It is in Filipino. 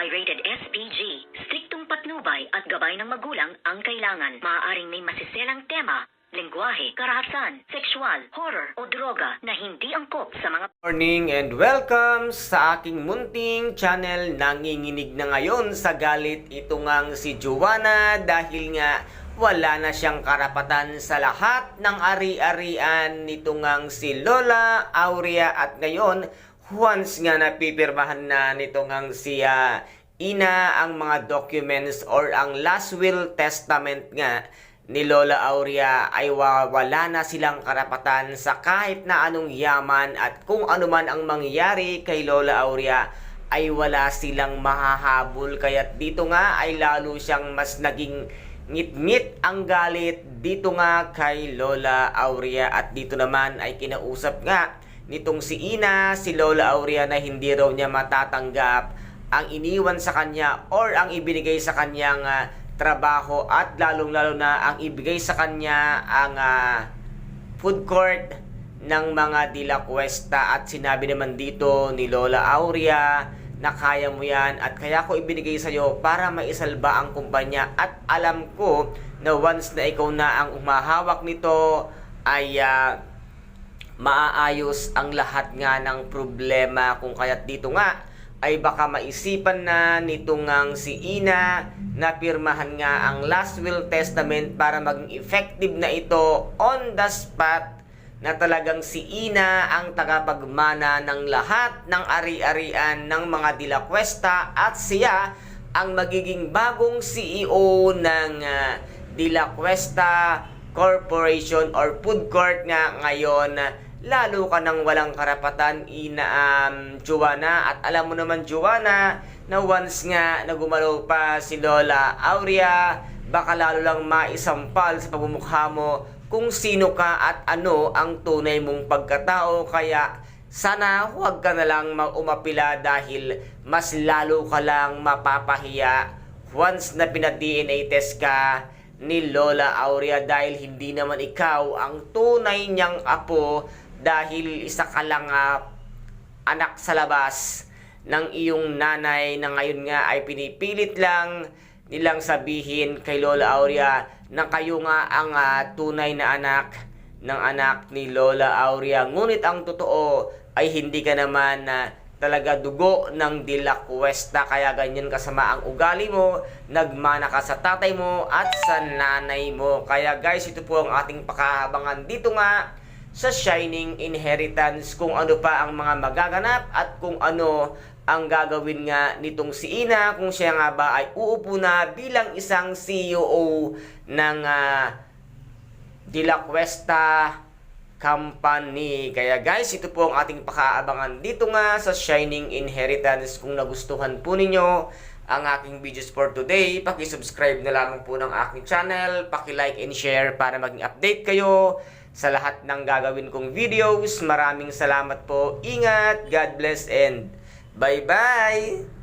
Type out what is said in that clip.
ay rated SPG. Striktong patnubay at gabay ng magulang ang kailangan. Maaaring may masiselang tema, lengguwahe, karahasan, sexual, horror o droga na hindi angkop sa mga... Morning and welcome sa aking munting channel. Nanginginig na ngayon sa galit ito ngang si Joanna dahil nga wala na siyang karapatan sa lahat ng ari-arian nito ngang si Lola Aurea. At ngayon, once nga napipirmahan na nito ngang si Ina ang mga documents or ang last will testament nga ni Lola Aurea, ay wala na silang karapatan sa kahit na anong yaman, at kung ano man ang mangyari kay Lola Aurea ay wala silang mahahabol. Kaya dito nga ay lalo siyang mas naging ngit-ngit ang galit dito nga kay Lola Aurea. At dito naman ay kinausap nga nitong si Ina si Lola Aurea na hindi raw niya matatanggap ang iniwan sa kanya or ang ibinigay sa kanyang trabaho, at lalong-lalo na ang ibigay sa kanya ang food court ng mga De La Cuesta. At sinabi naman dito ni Lola Aurea na kaya mo yan at kaya ko ibinigay sa iyo para maisalba ang kumpanya, at alam ko na once na ikaw na ang umahawak nito ay maaayos ang lahat nga ng problema. Kung kaya't dito nga ay baka maisipan na nitong si Ina na pirmahan nga ang last will testament para maging effective na ito on the spot, na talagang si Ina ang tagapagmana ng lahat ng ari-arian ng mga De La Cuesta, at siya ang magiging bagong CEO ng De La Cuesta Corporation or Food Court nga ngayon. Lalo ka nang walang karapatan, Joanna. At alam mo naman, Joanna, na once nga nagumalaw pa si Lola Aurea, baka lalo lang maisampal sa pagmumukha mo kung sino ka at ano ang tunay mong pagkatao. Kaya sana huwag ka na lang umapila dahil mas lalo ka lang mapapahiya once na pinag-DNA test ka ni Lola Aurea, dahil hindi naman ikaw ang tunay niyang apo, dahil isa ka lang anak sa labas ng iyong nanay, na ngayon nga ay pinipilit lang nilang sabihin kay Lola Aurea na kayo nga ang tunay na anak ng anak ni Lola Aurea. Ngunit ang totoo ay hindi ka naman talaga dugo ng De La Cuesta, kaya ganyan kasama ang ugali mo, nagmana ka sa tatay mo at sa nanay mo. Kaya guys, ito po ang ating pakahabangan dito nga sa Shining Inheritance, kung ano pa ang mga magaganap at kung ano ang gagawin nga nitong si Ina, kung siya nga ba ay uupo na bilang isang CEO ng De La Cuesta Company. Kaya guys, ito po ang ating pakaabangan dito nga sa Shining Inheritance. Kung nagustuhan po ninyo ang aking videos for today, paki-subscribe na lamang po ng aking channel, paki-like and share para maging update kayo sa lahat ng gagawin kong videos. Maraming salamat po. Ingat, God bless, and bye-bye!